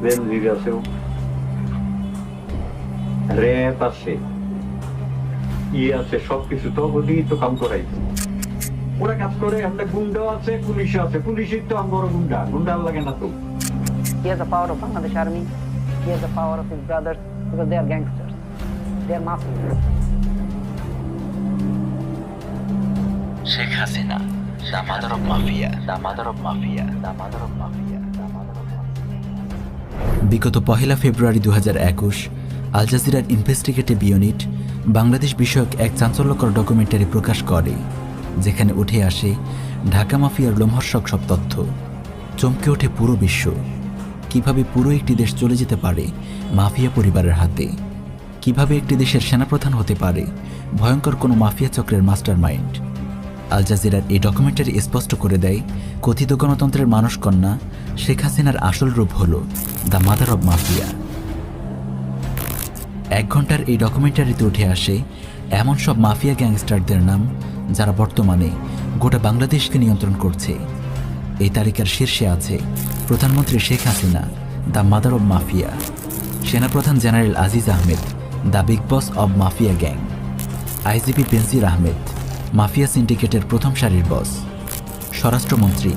বেনজির আছে, র্যাব আছে, আছে, সবকিছু তো ওদিকেই তো কাম করাইছে। ওরা কাজ করে, আমরা গুন্ডা আছে, পুলিশ আছে, পুলিশের তো আমার গুন্ডা, গুন্ডা লাগে না তো। He has the power of Bangladesh Army. He has the power of his brothers because they are gangsters. They are mafia. Sheikh Hasina, the mother of mafia, the mother of mafia, the mother of mafia, the mother of mafia. বিগত 1 ফেব্রুয়ারি 2021 আল জাজিরার investigative unit Bangladesh বিষয়ক এক চাঞ্চল্যকর documentary প্রকাশ করে, যেখানে উঠে আসে ঢাকা মাফিয়ার লোমহর্ষক সব তথ্য। চমকে ওঠে পুরো বিশ্ব। কিভাবে পুরো একটি দেশ চলে যেতে পারে মাফিয়া পরিবারের হাতে, কিভাবে একটি দেশের সেনাপ্রধান হতে পারে ভয়ঙ্কর কোনো মাফিয়া চক্রের মাস্টার মাইন্ড। আল জাজিরার এই ডকুমেন্টারি স্পষ্ট করে দেয়, কথিত গণতন্ত্রের মানসকন্যা শেখ হাসিনার আসল রূপ হল দ্য মাদার অব মাফিয়া। 1 ঘন্টার এই ডকুমেন্টারিতে উঠে আসে এমন সব মাফিয়া গ্যাংস্টারদের নাম যারা বর্তমানে গোটা বাংলাদেশকে নিয়ন্ত্রণ করছে। এই তালিকার শীর্ষে আছে প্রধানমন্ত্রী Sheikh Hasina, the mother of mafia; সেনাপ্রধান general Aziz Ahmed, the big boss of mafia gang; IGP Benazir Ahmed, mafia সিন্ডিকেটের প্রথম সারির বস; স্বরাষ্ট্রমন্ত্রী,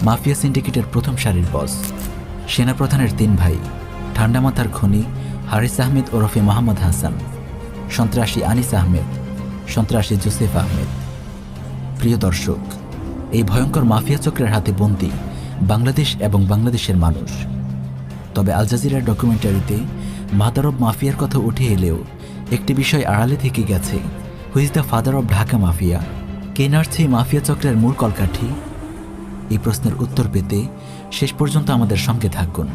মাফিয়া সিন্ডিকেটের প্রথম সারির বস; সেনাপ্রধানের 3 ভাই, ঠান্ডা মাথার খনি হারিস আহমেদ ওরফে মোহাম্মদ হাসান; সন্ত্রাসী আনিস আহমেদ; সন্ত্রাসী জোসেফ আহমেদ। প্রিয় দর্শক, এই ভয়ঙ্কর মাফিয়া চক্রের হাতে বন্দী বাংলাদেশ এবং বাংলাদেশের মানুষ। তবে আল জাজিরার ডকুমেন্টারিতে মাদার অব মাফিয়ার কথা উঠে এলেও একটি বিষয় আড়ালে থেকে গেছে। Who is the father of Dhaka mafia? কে নাড়ছে এই মাফিয়া চক্রের মূল কলকাঠি? এই প্রশ্নের উত্তর পেতে শেষ পর্যন্ত আমাদের সঙ্গে থাকুন।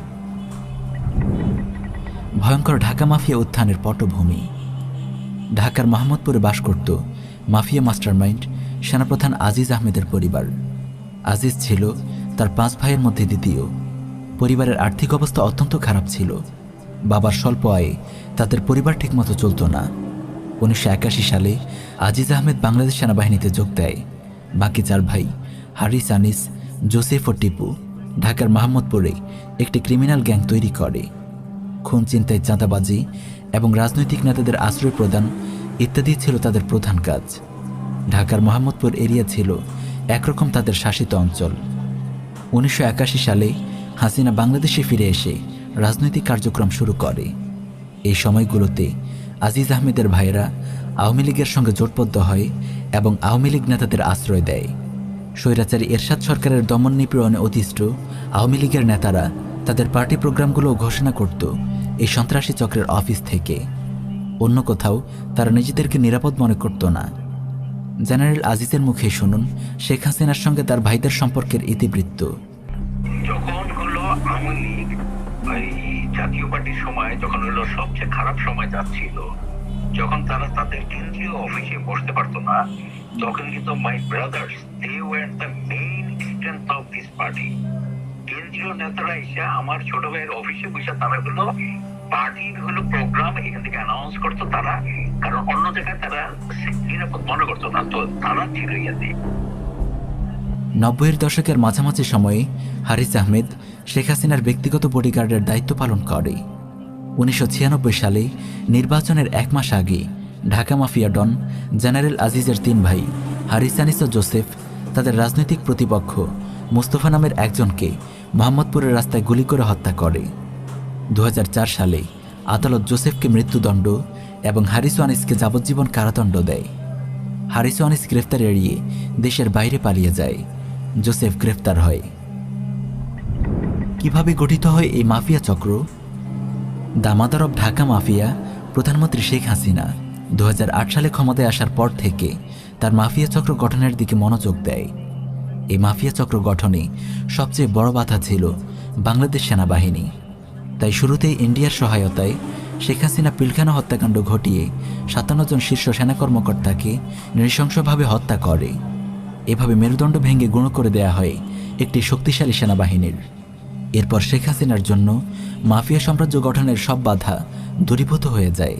ভয়ঙ্কর ঢাকা মাফিয়া উত্থানের পটভূমি। ঢাকার মোহাম্মদপুরে বাস করত মাফিয়া মাস্টারমাইন্ড সেনাপ্রধান আজিজ আহমেদের পরিবার। আজিজ ছিল তার 5 ভাইয়ের মধ্যে দ্বিতীয়। পরিবারের আর্থিক অবস্থা অত্যন্ত খারাপ ছিল। বাবার স্বল্প আয়ে তাদের পরিবার ঠিকমতো চলত না। 1981 সালে আজিজ আহমেদ বাংলাদেশ সেনাবাহিনীতে যোগ দেয়। বাকি 4 ভাই হারিস, আনিস, জোসেফ ও টিপু ঢাকার মোহাম্মদপুরে একটি ক্রিমিনাল গ্যাং তৈরি করে। খুন, চিন্তায়, চাঁদাবাজি এবং রাজনৈতিক নেতাদের আশ্রয় প্রদান ইত্যাদি ছিল তাদের প্রধান কাজ। ঢাকার মোহাম্মদপুর এরিয়া ছিল একরকম তাদের শাসিত অঞ্চল। 1981 সালে হাসিনা বাংলাদেশে ফিরে এসে রাজনৈতিক কার্যক্রম শুরু করে। এই সময়গুলোতে আজিজ আহমেদের ভাইয়েরা আওয়ামী লীগের সঙ্গে জোটবদ্ধ হয় এবং আওয়ামী লীগ নেতাদের আশ্রয় দেয়। স্বৈরাচারী এরশাদ সরকারের দমন নিপীড়নে অতিষ্ঠ আওয়ামী লীগের নেতারা তাদের পার্টি প্রোগ্রামগুলো ঘোষণা করত এই সন্ত্রাসী চক্রের অফিস থেকে। অন্য কোথাও তারা নিজেদেরকে নিরাপদ মনে করত না। জেনারেল আজিজের মুখে শুনুন শেখ হাসিনার সঙ্গে তার ভাইদের সম্পর্কের ইতিবৃত্ত। যখন হলো আওয়ামী লীগ এই জাতীয় পার্টির সময়, যখন হলো সবচেয়ে খারাপ সময় যাচ্ছিল, যখন তারা তাদের কেন্দ্রীয় অফিসে বসতে পারতো না, তখন কিন্তু my brothers they were the main strength of this party. কেন্দ্রীয় নেতারা এসে আমার ছোট ভাইয়ের অফিসে বসে তারা হলো পার্টির হলো প্রোগ্রাম এখান থেকে অ্যানাউন্স করতো তারা, কারণ অন্য জায়গায় তারা নিরাপদ মনে করতো না, তো তারা ছিল ইয়াতে। 90-এর দশকের মাঝামাঝি সময়ে হারিস আহমেদ শেখ হাসিনার ব্যক্তিগত বডিগার্ডের দায়িত্ব পালন করে। 1996 সালে নির্বাচনের 1 মাস আগে ঢাকা মাফিয়া ডন জেনারেল আজিজের 3 ভাই হারিস, আনিস ও জোসেফ তাদের রাজনৈতিক প্রতিপক্ষ মুস্তফা নামের একজনকে মোহাম্মদপুরের রাস্তায় গুলি করে হত্যা করে। 2004 সালে আদালত জোসেফকে মৃত্যুদণ্ড এবং হারিস ও আনিসকে যাবজ্জীবন কারাদণ্ড দেয়। হারিস ও আনিস গ্রেফতার এড়িয়ে দেশের বাইরে পালিয়ে যায়। জোসেফ গ্রেফতার হয়। কিভাবে গঠিত হয় এই মাফিয়া চক্র? The mother of Dhaka mafia প্রধানমন্ত্রী শেখ হাসিনা 2008 সালে ক্ষমতায় আসার পর থেকে তার মাফিয়া চক্র গঠনের দিকে মনোযোগ দেয়। এই মাফিয়া চক্র গঠনে সবচেয়ে বড় বাধা ছিল বাংলাদেশ সেনাবাহিনী। তাই শুরুতেই ইন্ডিয়ার সহায়তায় শেখ হাসিনা পিলখানা হত্যাকাণ্ড ঘটিয়ে 57 জন শীর্ষ সেনা কর্মকর্তাকে নৃশংসভাবে হত্যা করে। এভাবে মেরুদণ্ড ভেঙে গুঁড়ো করে দেয়া হয় একটি শক্তিশালী সেনাবাহিনীর। এরপর শেখ হাসিনার জন্য মাফিয়া সাম্রাজ্য গঠনের সব বাধা দূরীভূত হয়ে যায়।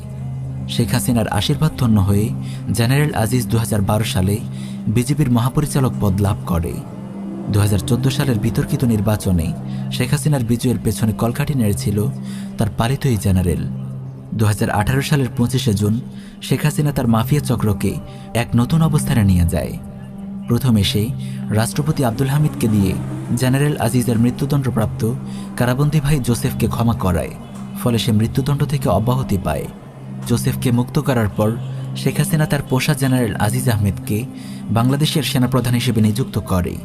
শেখ হাসিনার আশীর্বাদ ধন্য হয়ে জেনারেল আজিজ 2012 সালে বিজেপির মহাপরিচালক পদ লাভ করে। 2014 সালের বিতর্কিত নির্বাচনে শেখ হাসিনার বিজয়ের পেছনে কলকাঠি নেড়েছিল তার পালিত এই জেনারেল। 2018 সালের 25শে জুন শেখ হাসিনা তার মাফিয়া চক্রকে এক নতুন অবস্থানে নিয়ে যায়। প্রথমে সে রাষ্ট্রপতি আব্দুল হামিদকে দিয়ে জেনারেল আজিজের মৃত্যুদণ্ডপ্রাপ্ত কারাবন্দী ভাই জোসেফকে ক্ষমা করায়, ফলে সে মৃত্যুদণ্ড থেকে অব্যাহতি পায়। জোসেফকে মুক্ত করার পর শেখ হাসিনা তার পোষা জেনারেল আজিজ আহমেদকে বাংলাদেশের সেনাপ্রধান হিসেবে নিযুক্ত করে।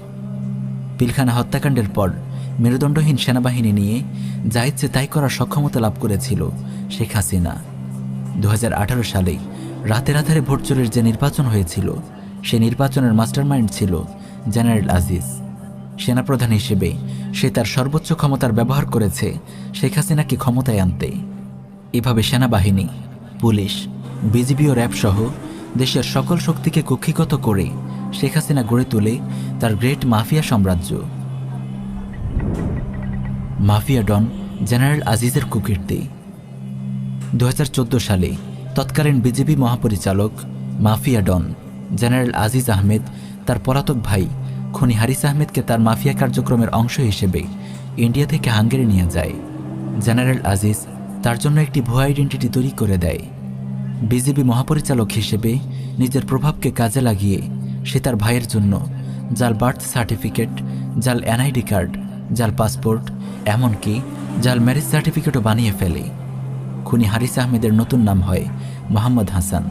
পিলখানা হত্যাকাণ্ডের পর মেরুদণ্ডহীন সেনাবাহিনী নিয়ে যা ইচ্ছে তাই করার সক্ষমতা লাভ করেছিল শেখ হাসিনা। 2018 সালে রাতের আধারে ভোট চোরের যে নির্বাচন হয়েছিল, সে নির্বাচনের মাস্টারমাইন্ড ছিল জেনারেল আজিজ। সেনাপ্রধান হিসেবে সে তার সর্বোচ্চ ক্ষমতার ব্যবহার করেছে শেখ হাসিনাকে ক্ষমতায় আনতে। এভাবে সেনাবাহিনী, পুলিশ, বিজিবি ও র্যাব সহ দেশের সকল শক্তিকে কক্ষিগত করে শেখ হাসিনা গড়ে তোলে তার গ্রেট মাফিয়া সাম্রাজ্য। মাফিয়া ডন জেনারেল আজিজের কুকীর্তি। 2014 সালে তৎকালীন বিজেপি মহাপরিচালক mafia don general Aziz Ahmed তার পলাতক ভাই খুনি হারিস আহমেদকে তার মাফিয়া কার্যক্রমের অংশ হিসেবে ইন্ডিয়া থেকে হাঙ্গেরি নিয়ে যায়। জেনারেল আজিজ তার জন্য একটি ভুয়া আইডেন্টিটি তৈরি করে দেয়। বিজেপি মহাপরিচালক হিসেবে নিজের প্রভাবকে কাজে লাগিয়ে সে তার ভাইয়ের জন্য জাল বার্থ সার্টিফিকেট, জাল এনআইডি কার্ড, জাল পাসপোর্ট, এমনকি জাল ম্যারেজ সার্টিফিকেটও বানিয়ে ফেলে। খুনি হারিস আহমেদের নতুন নাম হয় মোহাম্মদ হাসান।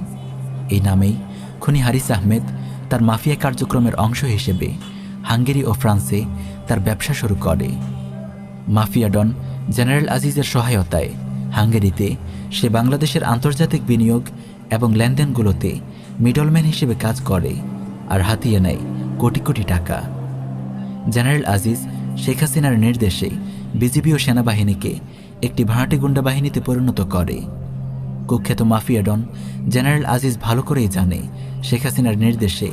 এই নামেই খুনি হারিস আহমেদ তার মাফিয়া কার্যক্রমের অংশ হিসেবে হাঙ্গেরি ও ফ্রান্সে তার ব্যবসা শুরু করে। মাফিয়া ডন জেনারেল আজিজের সহায়তায় হাঙ্গেরিতে সে বাংলাদেশের আন্তর্জাতিক বিনিয়োগ এবং লেনদেনগুলোতে মিডলম্যান হিসেবে কাজ করে আর হাতিয়ে নেয় কোটি কোটি টাকা। জেনারেল আজিজ শেখ হাসিনার নির্দেশে বিজিবি ও সেনাবাহিনীকে একটি ভাড়াটে গুন্ডা বাহিনীতে পরিণত করে। কুখ্যাত মাফিয়া ডন জেনারেল আজিজ ভালো করেই জানে শেখ হাসিনার নির্দেশে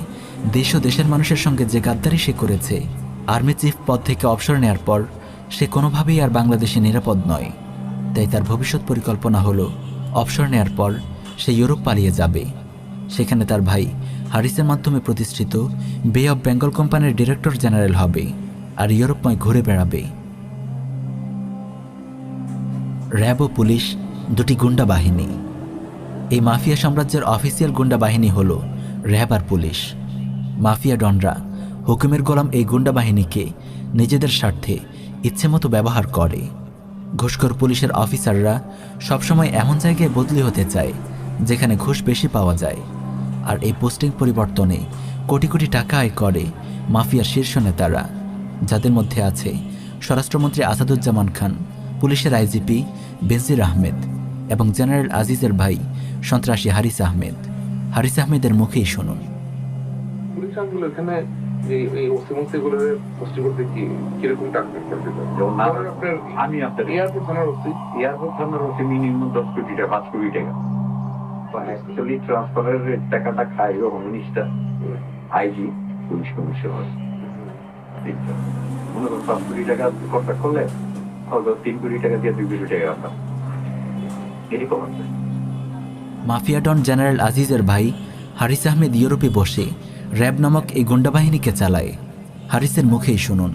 দেশ ও দেশের মানুষের সঙ্গে যে গাদ্দারি সে করেছে, আর্মি চিফ পদ থেকে অবসর নেওয়ার পর সে কোনোভাবেই আর বাংলাদেশে নিরাপদ নয়। তাই তার ভবিষ্যৎ পরিকল্পনা হলো অবসর নেওয়ার পর সে ইউরোপ পালিয়ে যাবে। সেখানে তার ভাই হারিসের মাধ্যমে প্রতিষ্ঠিত বে অফ বেঙ্গল কোম্পানির ডিরেক্টর জেনারেল হবে আর ইউরোপময় ঘুরে বেড়াবে। র্যাব ও পুলিশ দুটি গুন্ডা বাহিনী। এই মাফিয়া সাম্রাজ্যের অফিসিয়াল গুন্ডা বাহিনী হল র্যাব আর পুলিশ। মাফিয়া ডনরা হুকুমের গোলাম এই গুন্ডা বাহিনীকে নিজেদের স্বার্থে ইচ্ছেমতো ব্যবহার করে। ঘুষখোর পুলিশের অফিসাররা সবসময় এমন জায়গায় বদলি হতে চায় যেখানে ঘুষ বেশি পাওয়া যায়, আর এই পোস্টিং পরিবর্তনে কোটি কোটি টাকা আয় করে মাফিয়ার শীর্ষ নেতারা, যাদের মধ্যে আছে স্বরাষ্ট্রমন্ত্রী আসাদুজ্জামান খান, পুলিশের আইজিপি বেনজির আহমেদ এবং জেনারেল আজিজের ভাই সন্ত্রাসী হারিস আহমেদ। হারিস আহমেদের মুখেই শুনুন। পুলিশগুলো এখানে এই ওসিমন্ত্রীগুলোর পোস্টিং করতে কিরকম টাকা করতে আমি আপনার এয়ারপোর্ট থানার ওসি মিনিমাম 10 কোটি টাকা, 5 কোটি টাকা অ্যাকচুয়ালি ট্রান্সফারের টাকাটা খায় ও মিনিস্টার, আইজি, পুলিশ কমিশনার। মনে করুন 5 কোটি টাকা কন্ট্রাক্ট করলে 3 কোটি টাকা দিয়ে 2 কোটি টাকা আপনার এরকম আছে। মাফিয়া ডন জেনারেল আজিজের ভাই হারিস আহমেদ ইউরোপে বসে র্যাব নামক এই গুন্ডা বাহিনীকে চালায়। হারিসের মুখেই শুনুন।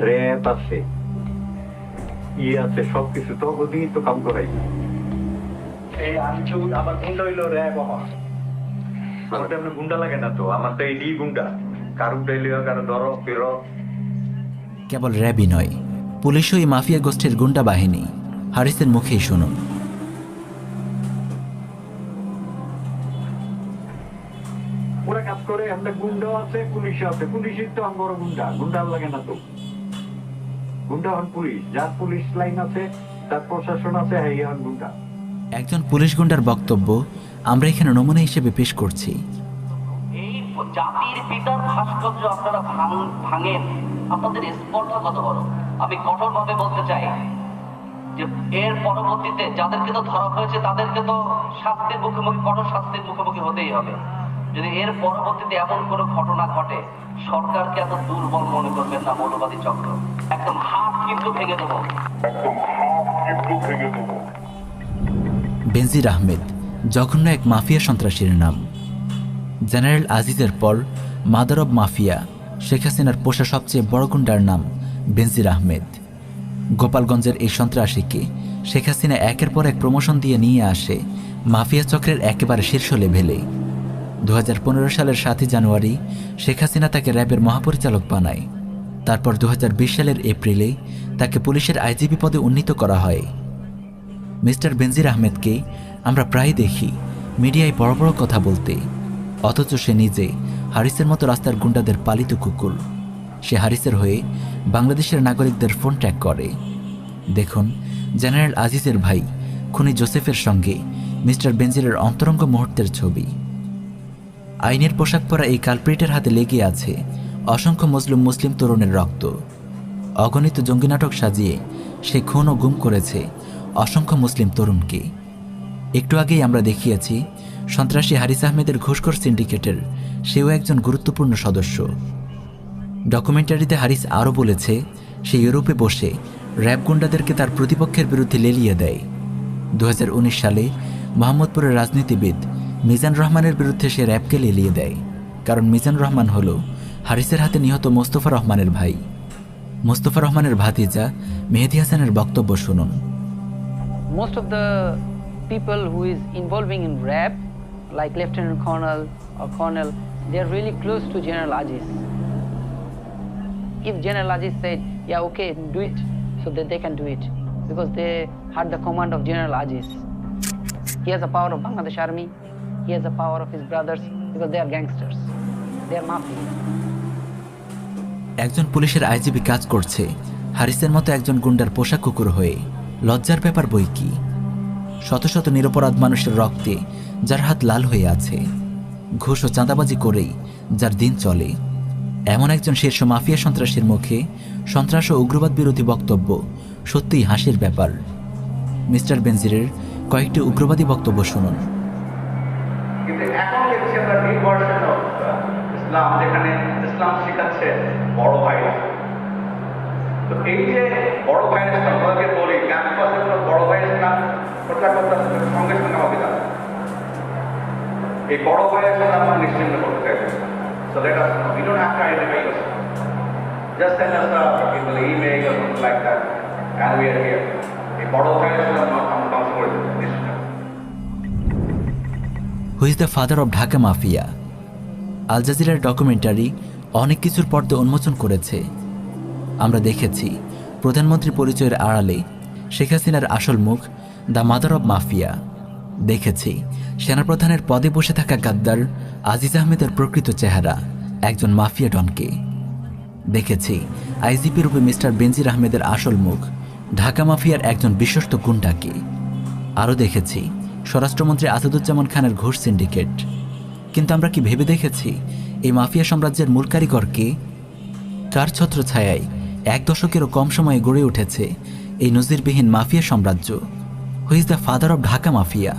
র্যাব আছে, আছে, সবকিছু তো ওদিকে তো কাম করাই। এই আনছু আমার গুন্ডা হইলো র্যাব। আমার তো গুন্ডা লাগে না, তো আমার তো এই গুন্ডা, কারো পেলিও কারো ধরো ফেরো। কেবল র্যাবই নয়, পুলিশও এই মাফিয়া গোষ্ঠীর গুন্ডা বাহিনী। হারিসের মুখেই শুনুন। ওরা কাজ করে, আমরা গুন্ডা আছে, পুলিশ আছে, পুলিশের তো আমার গুন্ডা, গুন্ডা লাগে না তো। গুন্ডা হন পুলিশ, যার পুলিশ লাইন আছে, তার প্রশাসন আছে, হ্যাঁ হন গুন্ডা। একজন পুলিশ গুন্ডার বক্তব্য আমরা এখানে নমুনা হিসেবে পেশ করছি। এই জাতির পিতার ভাস্কর্য আপনারা ভাঙেন, আপনাদের স্পর্ধা কত বড়। আমি কঠোরভাবে বলতে চাই যে এর পরবর্তীতে যাদেরকে তো ধরা হয়েছে তাদেরকে তো শাস্তির মুখোমুখি, কঠোর শাস্তির মুখোমুখি হতেই হবে। যদি এর পরবর্তীতে এমন কোনো ঘটনা ঘটে, সরকারকে এত দুর্বল মনে করবেন না মৌলবাদী চক্র, একদম হাত কিন্তু ভেঙে দেবো। বেনজির আহমেদ জঘন্য এক মাফিয়া সন্ত্রাসীর নাম। জেনারেল আজিজের পর মাদার অব মাফিয়া শেখ হাসিনার পোষা সবচেয়ে বড় গুন্ডার নাম বেনজির আহমেদ। গোপালগঞ্জের এই সন্ত্রাসীকে শেখ হাসিনা একের পর এক প্রমোশন দিয়ে নিয়ে আসে মাফিয়া চক্রের একেবারে শীর্ষ লেভেলে। 2015 সালের 7 জানুয়ারি শেখ হাসিনা তাকে র্যাবের মহাপরিচালক বানায়। তারপর 2020 সালের এপ্রিলে তাকে পুলিশের আইজিপি পদে উন্নীত করা হয়। মিস্টার বেনজির আহমেদকে আমরা প্রায় দেখি মিডিয়ায় বড় বড় কথা বলতে, অথচ সে নিজে হারিসের মতো রাস্তার গুন্ডাদের পালিত কুকুর। সে হারিসের হয়ে বাংলাদেশের নাগরিকদের ফোন ট্র্যাক করে। দেখুন জেনারেল আজিজের ভাই খুনি জোসেফের সঙ্গে মিস্টার বেনজিরের অন্তরঙ্গ মুহূর্তের ছবি। আইনের পোশাক পরা এই কালপ্রিটের হাতে লেগে আছে অসংখ্য মুসলিম তরুণের রক্ত। অগণিত জঙ্গি নাটক সাজিয়ে সে খুন ও গুম করেছে অসংখ্য মুসলিম তরুণকে। একটু আগেই আমরা দেখিয়েছি সন্ত্রাসী হারিস আহমেদের ঘুষখোর সিন্ডিকেটের সেও একজন গুরুত্বপূর্ণ সদস্য। ডকুমেন্টারিতে হারিস আরও বলেছে সে ইউরোপে বসে র্যাব গুন্ডাদেরকে তার প্রতিপক্ষের বিরুদ্ধে লেলিয়ে দেয়। 2019 সালে মোহাম্মদপুরের রাজনীতিবিদ মিজান রহমানের বিরুদ্ধে সে র্যাবকে লেলিয়ে দেয়, কারণ মিজান রহমান হল হারিসের হাতে নিহত মোস্তফা রহমানের ভাই। মোস্তফা রহমানের ভাতিজা মেহেদি হাসানের বক্তব্য শুনুন। Most of the people who is involving in rap, like Lieutenant Colonel or Colonel, they are really close to General Aziz. If General Aziz said, yeah, okay, do it, so that they can do it, because they had the command of General Aziz. He has the power of Bangladesh Army, he has the power of his brothers, because they are gangsters, they are mafia. একজন পুলিশের IGP কাজ করছে হারিসের মতো একজন গুন্ডার পোষা কুকুর হয়ে। লজ্জার ব্যাপার বই কি! শত শত নিরপরাধ মানুষের রক্তে যার হাত লাল হয়ে আছে, ঘুষ ও চাঁদাবাজি করেই যার দিন চলে, এমন একজন শীর্ষ মাফিয়া সন্ত্রাসীর মুখে সন্ত্রাস ও উগ্রবাদ বিরোধী বক্তব্য সত্যিই হাসির ব্যাপার। মিস্টার বেনজিরের কয়েকটি উগ্রবাদী বক্তব্য শুনুন। কিন্তু এখন দেখছি আমরা নিউ ভার্সন অফ ইসলাম, যেখানে ইসলাম শেখাচ্ছে বড় ভাইরা। তো এই যে বড় ভাইয়ের ইসলাম আমাকে বলি, ক্যাম্পাসে বড় ভাইয়ের ইসলাম প্রচার করতে সঙ্গে সঙ্গে আমাকে জানা এই বড় ভাইয়ের ইসলাম আমরা নিশ্চিন্ত করতে চাইছি। So let us know. We don't have to identify yourself. Just send us an email or something like that, and we are here. A বড় ভাইয়ের ইসলাম আমরা ধ্বংস করে দেবো নিশ্চিত। Who is the father of Dhaka mafia? Al জাজিরার documentary অনেক কিছুর পর্দা উন্মোচন করেছে। আমরা দেখেছি প্রধানমন্ত্রী পরিচয়ের আড়ালে শেখ হাসিনার আসল মুখ, দ্য মাদার অব মাফিয়া। দেখেছি সেনাপ্রধানের পদে বসে থাকা গাদ্দার আজিজ আহমেদের প্রকৃত চেহারা, একজন মাফিয়া ডনকে। দেখেছি আইজিপি রূপে মিস্টার বেনজির আহমেদের আসল মুখ, ঢাকা মাফিয়ার একজন বিশ্বস্ত গুন্ডাকে। আরও দেখেছি স্বরাষ্ট্রমন্ত্রী আসাদুজ্জামান খানের ঘুষ সিন্ডিকেট। কিন্তু আমরা কি ভেবে দেখেছি এই মাফিয়া সাম্রাজ্যের মূল কারিগরকে? কার ছত্রছায়ায় 1 দশকেরও কম সময়ে গড়ে উঠেছে এই নজিরবিহীন মাফিয়া সাম্রাজ্য? Who is the father of Dhaka mafia?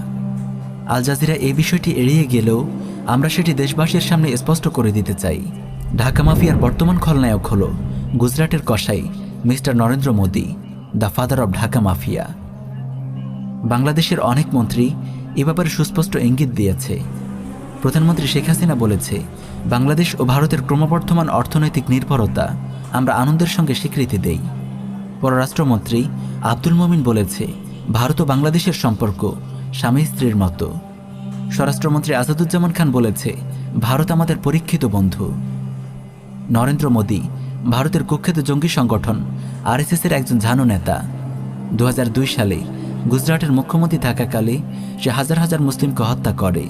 Al Jazeera এই বিষয়টি এড়িয়ে গেলেও আমরা সেটি দেশবাসীর সামনে স্পষ্ট করে দিতে চাই। ঢাকা মাফিয়ার বর্তমান খলনায়ক হল গুজরাটের কসাই mister Narendra Modi, the father of Dhaka mafia. বাংলাদেশের অনেক মন্ত্রী এ ব্যাপারে সুস্পষ্ট ইঙ্গিত দিয়েছে। প্রধানমন্ত্রী শেখ হাসিনা বলেছে, বাংলাদেশ ও ভারতের ক্রমবর্ধমান অর্থনৈতিক নির্ভরতা আমরা আনন্দের সঙ্গে স্বীকৃতি দেই। পররাষ্ট্রমন্ত্রী আব্দুল মোমিন বলেছে, ভারত ও বাংলাদেশের সম্পর্ক স্বামী স্ত্রীর মতো। স্বরাষ্ট্রমন্ত্রী আসাদুজ্জামান খান বলেছে, ভারত আমাদের পরীক্ষিত বন্ধু। নরেন্দ্র মোদি ভারতের কুখ্যাত জঙ্গি সংগঠন আরএসএসের একজন ঝানু নেতা। 2002 সালে গুজরাটের মুখ্যমন্ত্রী থাকাকালে সে হাজার হাজার মুসলিমকে হত্যা করে।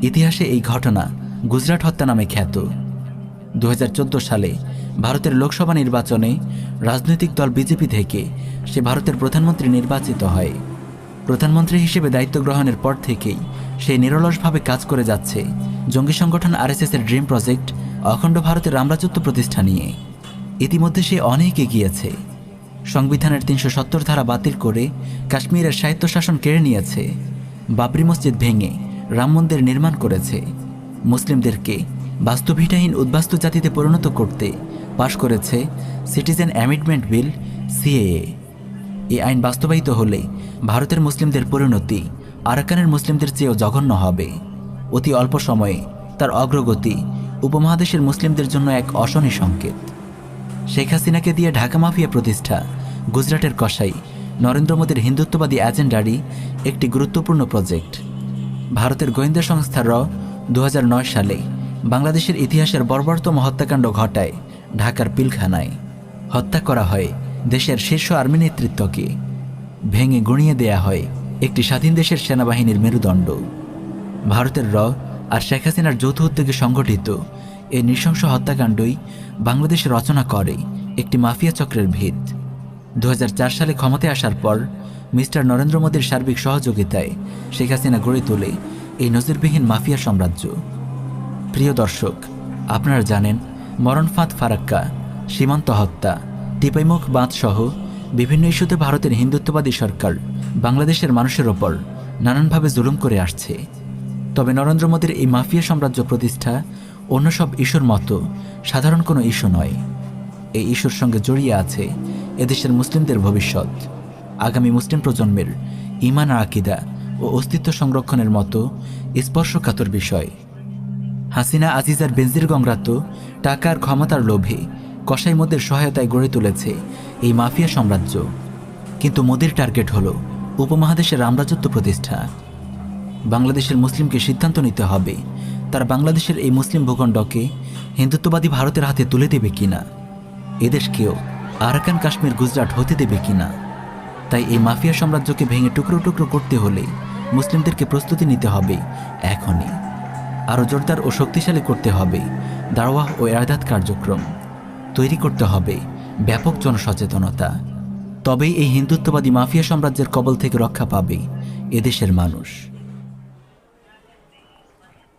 ইতিহাসে এই ঘটনা গুজরাট হত্যা নামে খ্যাত। 2014 সালে ভারতের লোকসভা নির্বাচনে রাজনৈতিক দল বিজেপি থেকে সে ভারতের প্রধানমন্ত্রী নির্বাচিত হয়। প্রধানমন্ত্রী হিসেবে দায়িত্ব গ্রহণের পর থেকেই সে নিরলসভাবে কাজ করে যাচ্ছে জঙ্গি সংগঠন আরএসএসের ড্রিম প্রজেক্ট অখণ্ড ভারতের রামরাজত্ব প্রতিষ্ঠা নিয়ে। ইতিমধ্যে সে অনেক এগিয়েছে। সংবিধানের 370 ধারা বাতিল করে কাশ্মীরের স্বায়ত্তশাসন কেড়ে নিয়েছে, বাবরি মসজিদ ভেঙে রাম মন্দির নির্মাণ করেছে, মুসলিমদেরকে বাস্তুভিটাহীন উদ্বাস্তু জাতিতে পরিণত করতে পাশ করেছে সিটিজেন অ্যামেন্ডমেন্ট বিল সিএএ। এই আইন বাস্তবায়িত হলে ভারতের মুসলিমদের পরিণতি আরাকানের মুসলিমদের চেয়েও জঘন্য হবে। অতি অল্প সময়ে তার অগ্রগতি উপমহাদেশের মুসলিমদের জন্য এক অশনি সংকেত। শেখ হাসিনাকে দিয়ে ঢাকা মাফিয়া প্রতিষ্ঠা গুজরাটের কসাই নরেন্দ্র মোদীর হিন্দুত্ববাদী এজেন্ডারই একটি গুরুত্বপূর্ণ প্রজেক্ট। ভারতের গোয়েন্দা সংস্থা র 2009 সালে বাংলাদেশের ইতিহাসের বর্বরতম হত্যাকাণ্ড ঘটায় ঢাকার পিলখানায়। হত্যা করা হয় দেশের শীর্ষ আর্মি নেতৃত্বকে, ভেঙে গুঁড়িয়ে দেয়া হয় একটি স্বাধীন দেশের সেনাবাহিনীর মেরুদণ্ড। ভারতের র আর শেখ হাসিনার যৌথ উদ্যোগে সংগঠিত এই নৃশংস হত্যাকাণ্ডই বাংলাদেশে রচনা করে একটি মাফিয়া চক্রের ভিত। 2004 সালে ক্ষমতায় আসার পর মিস্টার নরেন্দ্র মোদীর সার্বিক সহযোগিতায় শেখ হাসিনা গড়ে তোলে এই নজিরবিহীন মাফিয়া সাম্রাজ্য। প্রিয় দর্শক, আপনারা জানেন মরণফাঁদ ফারাক্কা, সীমান্ত হত্যা, টিপাইমুখ বাঁধ সহ বিভিন্ন ইস্যুতে ভারতের হিন্দুত্ববাদী সরকার বাংলাদেশের মানুষের ওপর নানানভাবে জুলুম করে আসছে। তবে নরেন্দ্র মোদীর এই মাফিয়া সাম্রাজ্য প্রতিষ্ঠা অন্য সব ইস্যুর মতো সাধারণ কোনো ইস্যু নয়। এই ইস্যুর সঙ্গে জড়িয়ে আছে এদেশের মুসলিমদের ভবিষ্যৎ, আগামী মুসলিম প্রজন্মের ঈমান আর আকীদা ও অস্তিত্ব সংরক্ষণের মতো স্পর্শকাতর বিষয়। হাসিনা আজিজার বেনজির গংরা তো টাকার ক্ষমতার লোভে কসাই মোদের সহায়তায় গড়ে তুলেছে এই মাফিয়া সাম্রাজ্য, কিন্তু মোদির টার্গেট হলো উপমহাদেশের রামরাজত্ব প্রতিষ্ঠা। বাংলাদেশের মুসলিমকে সিদ্ধান্ত নিতে হবে তারা বাংলাদেশের এই মুসলিম ভূখণ্ডকে হিন্দুত্ববাদী ভারতের হাতে তুলে দেবে কিনা, এদেশকেও আরাকান কাশ্মীর গুজরাট হতে দেবে কিনা। তাই এই মাফিয়া সাম্রাজ্যকে ভেঙে টুকরো টুকরো করতে হলে মুসলিমদেরকে প্রস্তুতি নিতে হবে এখনই। আরও জোরদার ও শক্তিশালী করতে হবে দাওয়াহ ও ইরশাদ কার্যক্রম, তৈরি করতে হবে ব্যাপক জনসচেতনতা। তবেই এই হিন্দুত্ববাদী মাফিয়া সাম্রাজ্যের কবল থেকে রক্ষা পাবে এদেশের মানুষ।